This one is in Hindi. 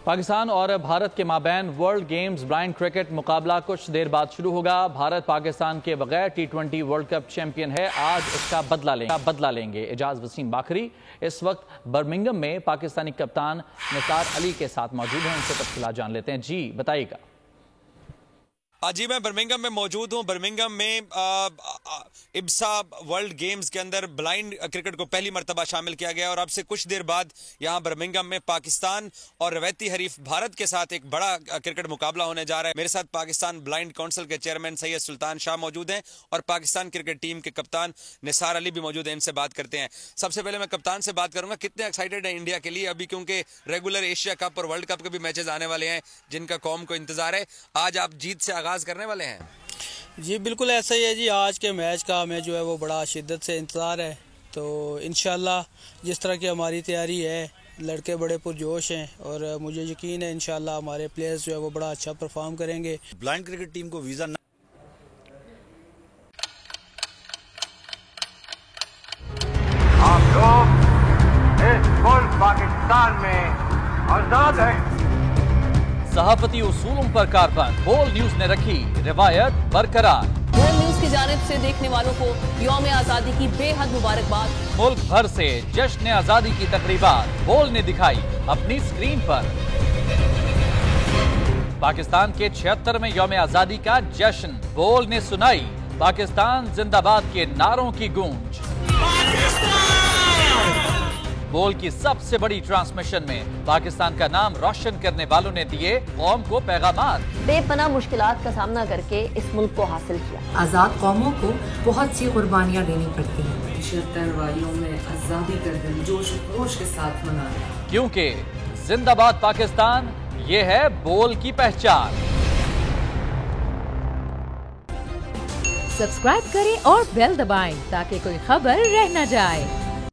पाकिस्तान और भारत के माबैन वर्ल्ड गेम्स ब्लाइंड क्रिकेट मुकाबला कुछ देर बाद शुरू होगा। भारत पाकिस्तान के बगैर T20 वर्ल्ड कप चैंपियन है। आज इसका बदला लेंगे। एजाज वसीम बाखरी इस वक्त बर्मिंघम में पाकिस्तानी कप्तान निसार अली के साथ मौजूद हैं। उनसे तफसीलात जान लेते हैं। जी बताइएगा। जी मैं बर्मिंघम में मौजूद हूँ। बर्मिंघम में इब्सा वर्ल्ड गेम्स के अंदर ब्लाइंड क्रिकेट को पहली मर्तबा शामिल किया गया और अब से कुछ देर बाद यहाँ बर्मिंघम में पाकिस्तान और रवैती हरीफ भारत के साथ एक बड़ा क्रिकेट मुकाबला होने जा रहा है। मेरे साथ पाकिस्तान ब्लाइंड काउंसिल के चेयरमैन सैयद सुल्तान शाह मौजूद हैं और पाकिस्तान क्रिकेट टीम के कप्तान निसार अली भी मौजूद हैं। इनसे बात करते हैं। सबसे पहले मैं कप्तान से बात करूंगा, कितने एक्साइटेड है इंडिया के लिए अभी, क्योंकि रेगुलर एशिया कप और वर्ल्ड कप के भी मैचेस आने वाले हैं जिनका कौम को इंतजार है। आज आप जीत से आगाज करने वाले हैं? जी बिल्कुल ऐसा ही है जी। आज के मैच का हमें जो है वो बड़ा शिद्दत से इंतज़ार है। तो इंशाल्लाह जिस तरह की हमारी तैयारी है, लड़के बड़े पुरजोश हैं और मुझे यकीन है इंशाल्लाह हमारे प्लेयर्स जो है वो बड़ा अच्छा परफॉर्म करेंगे। ब्लाइंड क्रिकेट टीम को वीज़ा आप लोग इस मुल्क पाकिस्तान में आजाद हैं। सहाफती उसूलों पर कारबंद। बोल न्यूज ने रखी रिवायत बरकरार। बोल न्यूज की जानिब से देखने वालों को यौम आजादी की बेहद मुबारकबाद। मुल्क भर से जश्न आजादी की तकरीबात बोल ने दिखाई अपनी स्क्रीन पर। पाकिस्तान के 76वें यौम आजादी का जश्न बोल ने सुनाई पाकिस्तान जिंदाबाद के नारों की गूंज। बोल की सबसे बड़ी ट्रांसमिशन में पाकिस्तान का नाम रोशन करने वालों ने दिए कौम को पैगामात। बेपनाह मुश्किलात का सामना करके इस मुल्क को हासिल किया। आजाद कौमों को बहुत सी कुर्बानियां देनी पड़ती हैं। 76 वालियों में आजादी का दिन जोश खरोश के साथ मनाया, क्योंकि जिंदाबाद पाकिस्तान ये है बोल की पहचान। सब्सक्राइब करें और बेल दबाएं ताकि कोई खबर रह न जाए।